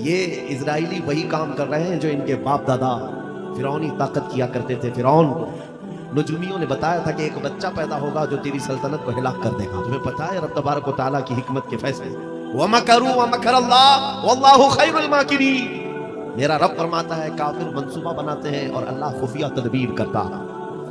ये इजराइली वही काम कर रहे हैं जो इनके बाप दादा फिरौनी ताकत किया करते थे। फिरौन को नजुमियों ने बताया था कि एक बच्चा पैदा होगा जो तेरी सल्तनत को हिलाक कर देगा। तुम्हें पता है रब तबारक व तआला की हिकमत के फैसले। वमकरू वमकरल्लाह वल्लाहु खैरुल माकिरीन। मेरा रब फरमाता है काफिर मंसूबा बनाते हैं और अल्लाह खुफिया तदबीर करता है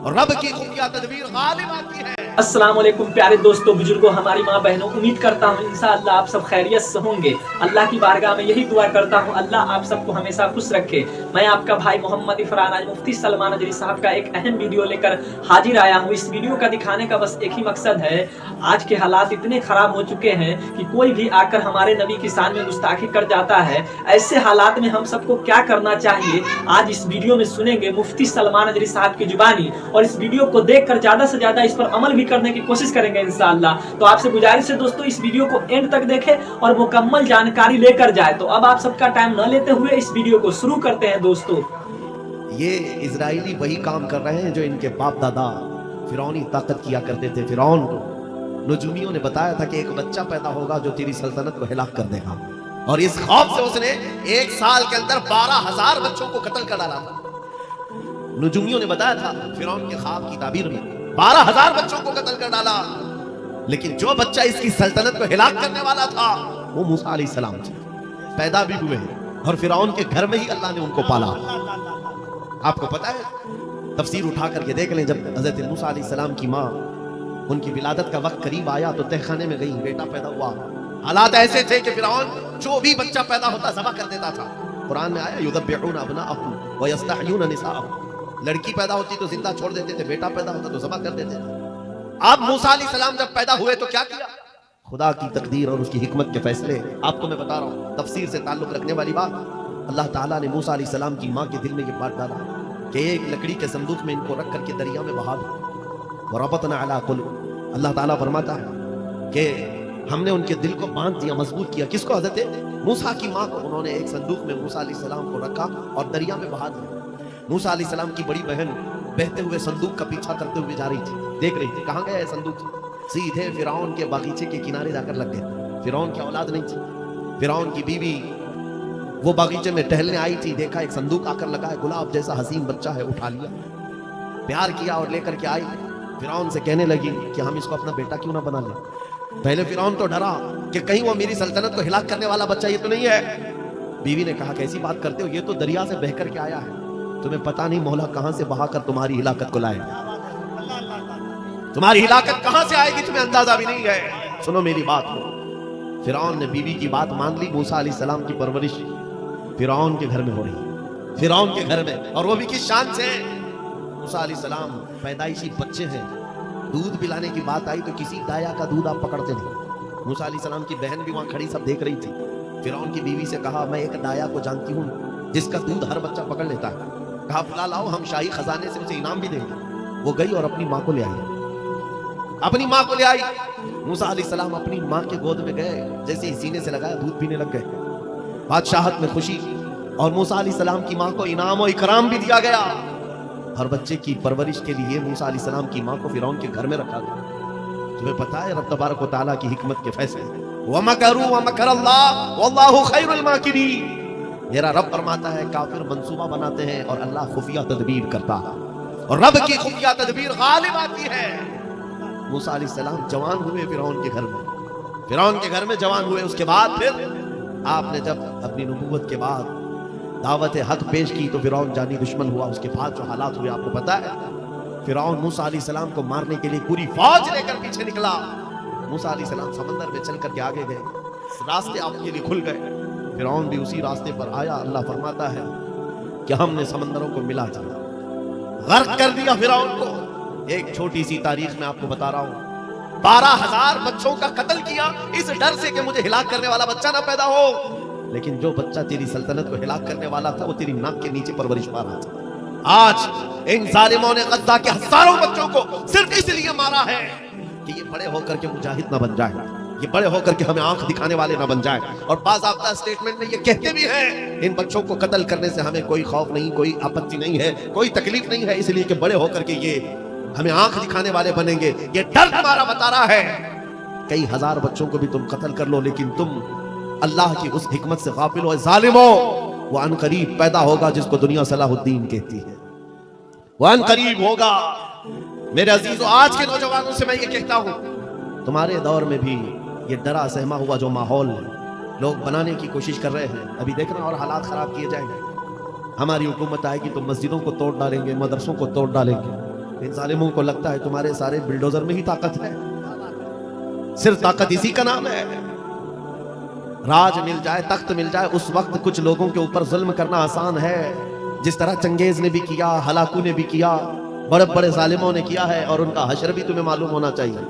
और रब की खुफिया तदबीर गालिब आती है। अस्सलाम वालेकुम प्यारे दोस्तों, बुजुर्गों, हमारी माँ बहनों, उम्मीद करता हूँ इंशाअल्लाह आप सब खैरियत से होंगे। अल्लाह की बारगाह में यही दुआ करता हूँ अल्लाह आप सबको हमेशा खुश रखे। मैं आपका भाई मोहम्मद इफरान आज मुफ्ती सलमान अजरी साहब का एक अहम वीडियो लेकर हाजिर आया हूँ। इस वीडियो का दिखाने का बस एक ही मकसद है, आज के हालात इतने खराब हो चुके हैं कि कोई भी आकर हमारे नबी की शान में गुस्ताखी कर जाता है। ऐसे हालात में हम सबको क्या करना चाहिए आज इस वीडियो में सुनेंगे मुफ्ती सलमान अजरी साहब की जुबानी, और इस वीडियो को देखकर ज्यादा से ज्यादा इस पर अमल भी करने की कोशिश करेंगे इंशाअल्लाह। तो आपसे गुजारिश है दोस्तों इस वीडियो को एंड तक देखें और मुकम्मल जानकारी लेकर जाए। तो अब आप सबका टाइम न लेते हुए इस वीडियो को शुरू करते हैं दोस्तों। ये इजराइली वही काम कर रहे हैं जो इनके बाप दादा फिरौनी ताकत किया करते थे। फिरौन को नजुमियों ने बताया था कि एक बच्चा पैदा होगा जो तेरी सल्तनत को हिलाक कर देगा, और इस खौफ से उसने एक साल के अंदर 12,000 बच्चों को कत्ल कर डाला था। नजुमियों ने बताया था फिरौन के ख्वाब की ताबीर में 12,000 बच्चों को कत्ल कर डाला, लेकिन जो बच्चा इसकी सल्तनत को हिलाक करने वाला था वो मूसा अलैहिस्सलाम थे। पैदा भी हुए और फिरौन के घर में ही अल्लाह ने उनको पाला। आपको पता है, तफसीर उठा करके देख लें, जब हजरत मूसा अलैहिस्सलाम की माँ उनकी विलादत का वक्त करीब आया तो तहखाने में गई, बेटा पैदा हुआ। हालात ऐसे थे कि फिरौन जो भी बच्चा पैदा होता ज़बह कर देता था। कुरान में आया युदब्बिऊना अब्नाअहुम व यस्तहयूना निसाअहुम। लड़की पैदा होती तो जिंदा छोड़ देते थे, बेटा पैदा होता तो ज़बह कर देते थे। अब मूसा अलैहिस्सलाम जब पैदा हुए तो क्या किया? खुदा की तकदीर और उसकी हिकमत के फैसले आपको मैं बता रहा हूँ। तफसीर से ताल्लुक रखने वाली बात, अल्लाह ताला ने मूसा अलैहिस्सलाम की माँ के दिल में ये बात डाला कि एक लकड़ी के संदूक में इनको रख करके दरिया में बहा दो। वरबतना अला कुलूब। अल्लाह ताला फरमाता है कि हमने उनके दिल को बांध दिया, मजबूत किया। किसको? हजरत मूसा की माँ को। उन्होंने एक संदूक में मूसा अलैहिस्सलाम को रखा और दरिया में बहा दिया। मूसा अलैहिस्सलाम की बड़ी बहन बहते हुए संदूक का पीछा करते हुए जा रही थी, देख रही थी कहाँ गया है संदूक। सीधे फिरौन के बागीचे के किनारे जाकर लग गए। फिरौन की औलाद नहीं थी। फिरौन की बीवी वो बागीचे में टहलने आई थी, देखा एक संदूक आकर लगा है, गुलाब जैसा हसीन बच्चा है, उठा लिया, प्यार किया और लेकर के आई। फिरौन से कहने लगी कि हम इसको अपना बेटा क्यों ना बना ले। पहले फिरौन तो डरा कि कहीं वो मेरी सल्तनत को हिलाक करने वाला बच्चा ये तो नहीं है। बीवी ने कहा कैसी बात करते हो, ये तो दरिया से बहकर के आया है, तुम्हें पता नहीं मौला कहां से बहाकर तुम्हारी हिलाकत को लाएगा। तुम्हारी हिलाकत कहां से आएगी तुम्हें अंदाजा भी नहीं है। सुनो मेरी बात को। फिरौन ने बीवी की बात मान ली। मूसा अलैहिस्सलाम की परवरिश फिरौन के घर में हो रही, फिरौन के घर में, और वो भी किस शान से। मूसा अलैहिस्सलाम पैदाइशी बच्चे हैं, दूध पिलाने की बात आई तो किसी दाया का दूध आप पकड़ते नहीं। मूसा अलैहिस्सलाम की बहन भी वहां खड़ी सब देख रही थी। फिरौन की बीवी से कहा मैं एक दाया को जानती हूँ जिसका दूध हर बच्चा पकड़ लेता है। कहा बुला लाओ, हम शाही खजाने से उसे इनाम भी देंगे। वो गई और अपनी माँ को ले आई, अपनी माँ को ले आई। मूसा अलैहिस्सलाम अपनी माँ के गोद में गए, जैसे ही सीने से लगाया दूध पीने लग गए। बादशाहत में खुशी, और मूसा अलैहिस्सलाम की माँ को इनाम और इकराम भी दिया गया। हर बच्चे की परवरिश के लिए मूसा अलैहिस्सलाम की माँ को फिरौन के घर में रखा गया। तुम्हें पता है रब तबारक व तआला की हिकमत के फैसले। वमकरू वमकरल्लाह वल्लाहु खैरुल माकिरीन। मेरा रब फरमाता है काफिर मंसूबा बनाते हैं और अल्लाह खुफिया तदबीर करता है, और रब की खुफिया तदबीर गालिब आती है। मूसा अलैहिस्सलाम जवान हुए फिरौन के घर में, फिरौन के घर में जवान हुए। उसके बाद फिर आपने जब अपनी नबूवत के बाद दावत हक पेश की तो फिरौन जानी दुश्मन हुआ। उसके बाद जो हालात हुए आपको पता है। फिरौन मूसा अलैहिस्सलाम को मारने के लिए पूरी फौज लेकर पीछे निकला। मूसा अलैहिस्सलाम समंदर में चल करके आगे गए, रास्ते आपके लिए खुल गए। फिरौन भी उसी रास्ते पर आया। अल्लाह फरमाता है कि हमने समंदरों को मिला दिया, गर्क कर दिया फिरौन को। एक छोटी सी तारीख में आपको बता रहा हूं, 12,000 बच्चों का कत्ल किया इस डर से कि मुझे हिलाक करने वाला बच्चा ना पैदा हो। लेकिन जो बच्चा तेरी सल्तनत को हिलाक करने वाला था वो तेरी नाक के नीचे परवरिश पा रहा था। आज इन जालिमों ने गद्दा के हजारों बच्चों को सिर्फ इसलिए मारा है कि ये बड़े होकर के मुजाहिद ना बन जाए, ये बड़े होकर के हमें आंख दिखाने वाले ना बन जाए। और बाज़ाब्ता स्टेटमेंट में ये कहते भी हैं इन बच्चों को कत्ल करने से हमें कोई खौफ नहीं, कोई आपत्ति नहीं है, कोई तकलीफ नहीं है, इसलिए कि बड़े होकर के ये हमें आंख दिखाने वाले बनेंगे। ये डर तुम्हारा बता रहा है कई हजार बच्चों को भी तुम कत्ल कर लो, लेकिन तुम अल्लाह की उस हिकमत से गाफिल हो जालिमो, वो अनकरीब पैदा होगा जिसको दुनिया सलाहुद्दीन कहती है, वो अनकरीब होगा। मेरे अजीजों, आज के नौजवानों से मैं ये कहता हूं, तुम्हारे दौर में भी ये डरा सहमा हुआ जो माहौल लोग बनाने की कोशिश कर रहे हैं, अभी देखना और हालात खराब किए जाएंगे। हमारी हुकूमत आएगी तो मस्जिदों को तोड़ डालेंगे, मदरसों को तोड़ डालेंगे। इन जालिमों को लगता है तुम्हारे सारे बिल्डोजर में ही ताकत है, सिर्फ ताकत इसी का नाम है। राज मिल जाए, तख्त मिल जाए, उस वक्त कुछ लोगों के ऊपर जुल्म करना आसान है, जिस तरह चंगेज ने भी किया, हलाकू ने भी किया, बड़े बड़े जालिमों ने किया है, और उनका हशर भी तुम्हें मालूम होना चाहिए।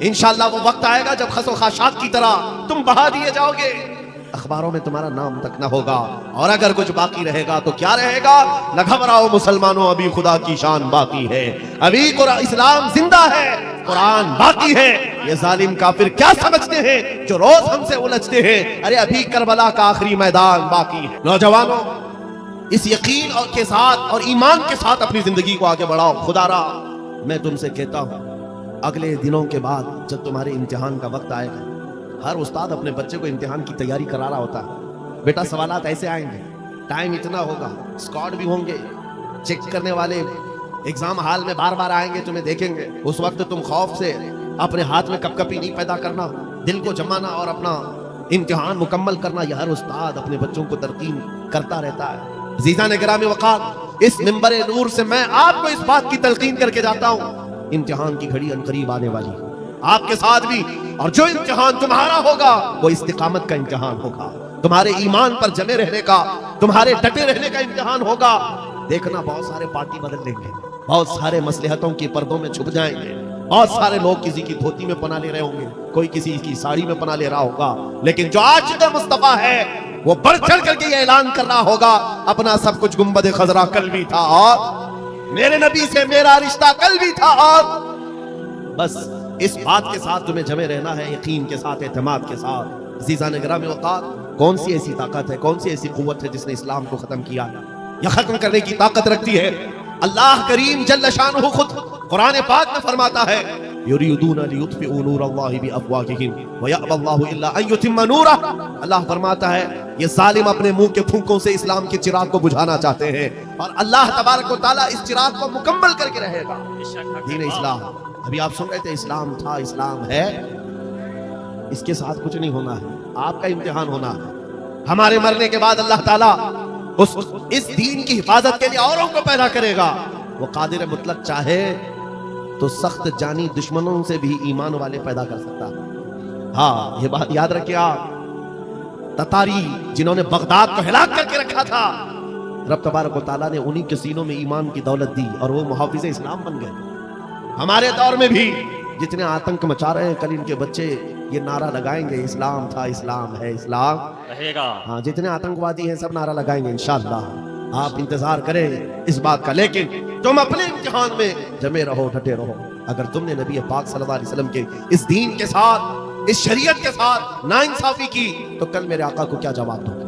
इंशाअल्लाह वो वक्त आएगा जब खसो खाशात की तरह तुम बहा दिए जाओगे, अखबारों में तुम्हारा नाम तक ना होगा। और अगर कुछ बाकी रहेगा तो क्या रहेगा? न घबराओ मुसलमानों, अभी खुदा की शान बाकी है, अभी इस्लाम जिंदा है, कुरान बाकी है। ये जालिम काफिर क्या समझते हैं जो रोज हमसे उलझते हैं? अरे अभी करबला का आखिरी मैदान बाकी है। नौजवानों, इस यकीन और के साथ और ईमान के साथ अपनी जिंदगी को आगे बढ़ाओ। खुदारा मैं तुमसे कहता हूं, अगले दिनों के बाद जब तुम्हारे इम्तिहान का वक्त आएगा, हर उस्ताद अपने बच्चे को इम्तिहान की तैयारी करा रहा होता है। बेटा सवालात ऐसे आएंगे, टाइम इतना होगा, स्क्वाड भी होंगे, चेक करने वाले एग्जाम हॉल में बार बार आएंगे, तुम्हें देखेंगे। उस वक्त तुम खौफ से अपने हाथ में कपकपी नहीं पैदा करना, दिल को जमाना और अपना इम्तिहान मुकम्मल करना। यह हर उस्ताद अपने बच्चों को तरकीन करता रहता है। अज़ीज़ान गिरामी वक़ार, इस मिंबर नूर से मैं आपको इस बात की तलकीन करके जाता हूँ, इम्तिहान की घड़ी अनकरीब आने वाली है आपके साथ भी। और जो इम्तिहान तुम्हारा होगा वो इस्तिकामत का इम्तिहान होगा, तुम्हारे ईमान पर जमे रहने का, तुम्हारे डटे रहने का इम्तिहान होगा। देखना, बहुत सारे पार्टी बदल लेंगे, बहुत सारे मसलहतों के पर्दों में छुप जाएंगे, बहुत सारे लोग किसी की धोती में पना ले रहे होंगे, कोई किसी की साड़ी में पना ले रहा होगा, लेकिन जो आशिक़ मुस्तफा है वो बढ़ चढ़ करके ये ऐलान कर रहा होगा, अपना सब कुछ गुंबद खजरा कल भी था, और मेरे नबी से मेरा रिश्ता कल भी था। और बस इस बात के साथ तुम्हें जमे रहना है, यकीन के साथ, एतमाद के साथ। अज़ीज़ान गिरामी वक़ार, कौन सी ऐसी ताकत है, कौन सी ऐसी कुव्वत है जिसने इस्लाम को खत्म किया या खत्म करने की ताकत रखती है? अल्लाह करीम जल्ल शानुहु खुद कुरान पाक में फरमाता है, युरीदूना लियुत्फिउ नूरल्लाहि बिअफ़वाहिहिम व यअबल्लाहु इल्ला अन युतिम्मा नूरह। अल्लाह फरमाता है, ये जालिम अपने मुंह के फूंकों से इस्लाम के चिराग को बुझाना चाहते हैं, और अल्लाह तबारक व तआला इस चिराग को मुकम्मल करके रहेगा। दीन इस्लाम, अभी आप सुन रहे थे, इस्लाम था, इस्लाम है, इसके साथ कुछ नहीं होना है, आपका इम्तिहान होना है। हमारे मरने के बाद अल्लाह ताला इस दीन की हिफाजत के लिए औरों को पैदा करेगा। वो कादिर मुतलक चाहे तो सख्त जानी दुश्मनों से भी ईमान वाले पैदा कर सकता है। हाँ, ये बात याद रखिए आप। ततारी जिन्होंने बगदाद को हिलाक करके रखा था, रब तबारक व तआला ने उन्हीं के सीनों में ईमान की दौलत दी और वो मुहाफिज इस्लाम बन गए। हमारे दौर में भी जितने आतंक मचा रहे हैं, कल इनके बच्चे ये नारा लगाएंगे, इस्लाम था, इस्लाम है, इस्लाम रहेगा। हाँ, जितने आतंकवादी हैं सब नारा लगाएंगे इंशाअल्लाह। आप इंतजार करें इस बात का, लेकिन तुम अपने इम्तिहान में जमे रहो, डटे रहो। अगर तुमने नबी पाक सल्लल्लाहु अलैहि वसल्लम के इस दीन के साथ, इस शरीयत के साथ नाइंसाफी की, तो कल मेरे आका को क्या जवाब दोगे?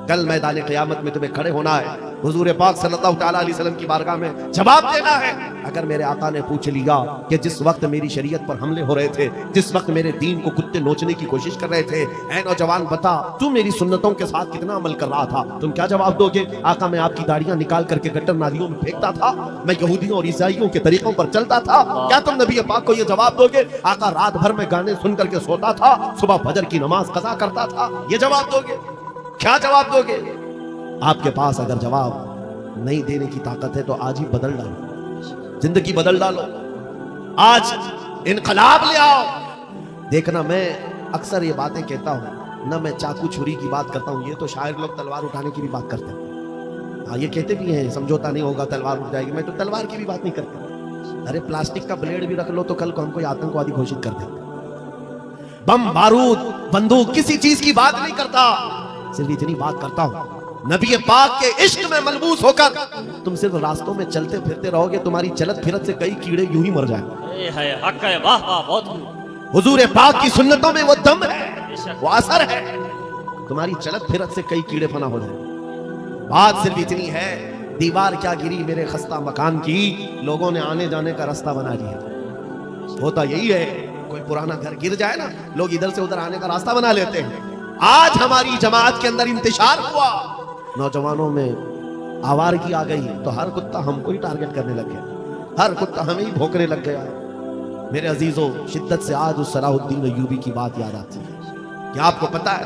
कल मैदान क़यामत में तुम्हें खड़े होना है, हुजूर पाक सल्लल्लाहु अलैहि वसल्लम की बारगाह में जवाब देना है। अगर मेरे आका ने पूछ लिया कि जिस वक्त मेरी शरीयत पर हमले हो रहे थे, जिस वक्त मेरे दीन को कुत्ते नोचने की कोशिश कर रहे थे, ऐ नौजवान बता तू मेरी सुन्नतों के साथ कितना अमल कर रहा था? तुम क्या जवाब दोगे? आका, मैं आपकी दाढ़ियां निकाल करके गटर नालियों में फेंकता था, मैं यहूदियों और ईसाइयों के तरीकों पर चलता था। क्या तुम नबी पाक को यह जवाब दोगे? आका, रात भर में गाने सुन करके सोता था, सुबह फजर की नमाज कज़ा करता था। ये जवाब दोगे? क्या जवाब दोगे? आपके पास अगर जवाब नहीं देने की ताकत है तो आज ही बदल डालो, जिंदगी बदल डालो, आज इनकलाब ले आओ। देखना, मैं अक्सर ये बातें कहता हूँ ना, मैं चाकू छुरी की बात करता हूँ, ये तो शायर लोग तलवार उठाने की भी बात करते हैं। हाँ, ये कहते भी हैं समझौता नहीं होगा, तलवार उठ जाएगी। मैं तो तलवार की भी बात नहीं करता। अरे प्लास्टिक का ब्लेड भी रख लो तो कल को हमको आतंकवादी घोषित कर देंगे। बम, बारूद, बंदूक, किसी चीज की बात नहीं करता, सिर्फ इतनी बात करता हूँ, नबी पाक के इश्क में मलबूस होकर तुम सिर्फ रास्तों में चलते फिरते रहोगे, तुम्हारी चलत फिरत से कई कीड़े यूं ही मर जाएंगे। हुजूर पाक की सुन्नतों में वो दम है, वो असर है, तुम्हारी चलत फिरत से कई कीड़े फना हो जाए। बात सिर्फ इतनी है, दीवार क्या गिरी मेरे खस्ता मकान की, लोगों ने आने जाने का रास्ता बना लिया। होता यही है, कोई पुराना घर गिर जाए ना, लोग इधर से उधर आने का रास्ता बना लेते हैं। आज हमारी जमात के अंदर इंतशार हुआ, नौजवानों में आवारगी आ गई, तो हर कुत्ता हमको ही टारगेट करने लग गया, हर कुत्ता हमें ही भौंकने लग गया। मेरे अजीजों, शिद्दत से आज उस सलाहुद्दीन अय्यूबी की बात याद आती है कि आपको पता है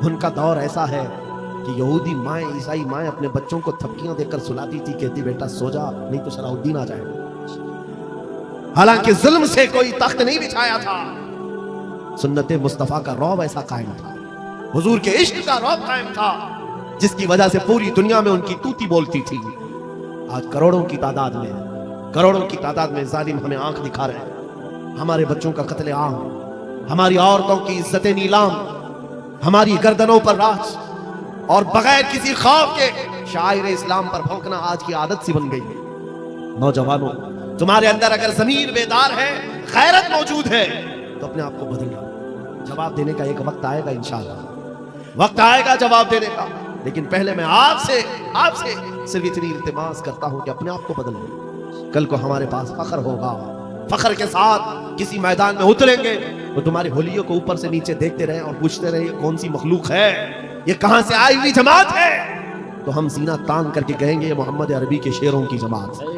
उनका दौर ऐसा है कि यहूदी माएँ, ईसाई माएँ अपने बच्चों को थपकियां देकर सुलाती थी, कहती बेटा सो जा नहीं तो सलाहुद्दीन आ जाएगा। हालांकि जुल्म से कोई तख्त नहीं बिछाया था, सुन्नत मुस्तफा का रौब ऐसा कायम था, हुजूर के इश्क का रौब कायम था, जिसकी वजह से पूरी दुनिया में उनकी तूती बोलती थी। आज करोड़ों की तादाद में जालिम हमें आंख दिखा रहे हैं, हमारे बच्चों का कत्ले आम, हमारी औरतों की इज्जतें नीलाम, हमारी गर्दनों पर राज, और बगैर किसी खौफ के शायर इस्लाम पर भौंकना आज की आदत सी बन गई है। नौजवानों, तुम्हारे अंदर अगर जमीर बेदार है, गैरत मौजूद है, तो अपने आप को बदल लो। जवाब देने का एक वक्त आएगा, इंशाअल्लाह वक्त आएगा जवाब देने का। लेकिन पहले मैं आपसे सिर्फ इतनी इल्तिमास करता हूं कि अपने आप को बदल लो। कल को हमारे पास फख्र होगा, फख्र के साथ किसी मैदान में उतरेंगे तो तुम्हारी होलियों को ऊपर से नीचे देखते रहे और पूछते रहे कौन सी मखलूक है, ये कहां से आई हुई जमात है, तो हम सीना तान करके कहेंगे ये मोहम्मद अरबी के शेरों की जमात है।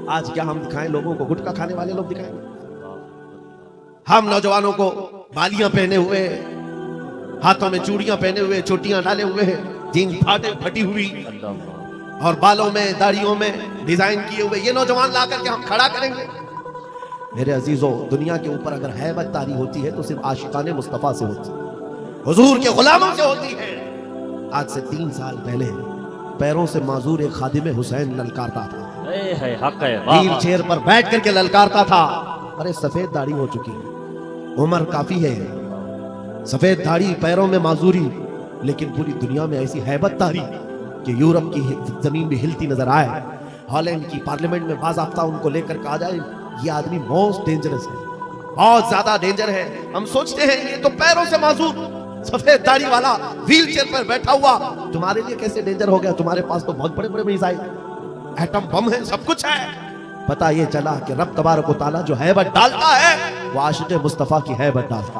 आज क्या हम दिखाएं लोगों को? गुटखा खाने वाले लोग दिखाएंगे? हम नौजवानों को बालियां पहने हुए, हाथों में चूड़ियां पहने हुए, चोटियां डाले हुए, जीन्स फटी हुई और बालों में दाढ़ियों में डिजाइन किए हुए ये नौजवान ला करके हम खड़ा करेंगे? मेरे अजीजों, दुनिया के ऊपर अगर हैबत तारी होती है तो सिर्फ आशिकाने मुस्तफा से होती है, हुजूर के गुलामों से होती है। आज से 3 साल पहले पैरों से माजूर एक खादिम हुसैन ललकारता था, व्हील चेयर पर बैठ करके ललकारता था। अरे सफेद दाढ़ी हो चुकी है, उम्र काफी है, सफेद दाढ़ी, पैरों में माजूरी, लेकिन पूरी दुनिया में ऐसी हैबत तारी कि यूरोप की जमीन भी हिलती नजर आए। हॉलैंड की पार्लियामेंट में बाज़ाब्ता उनको लेकर कहा जाए ये आदमी मोस्ट डेंजरस है, बहुत ज्यादा डेंजर है। हम सोचते हैं ये तो पैरों से माजूर सफेद दाढ़ी वाला व्हील चेयर पर बैठा हुआ तुम्हारे लिए कैसे डेंजर हो गया? तुम्हारे पास तो बहुत बड़े बड़े मिसाइल, एटम बम है, सब कुछ है। पता ये चला कि रब तबारक व तआला जो हैबत डालता है वो आशिक़ मुस्तफा की हैबत डालता है।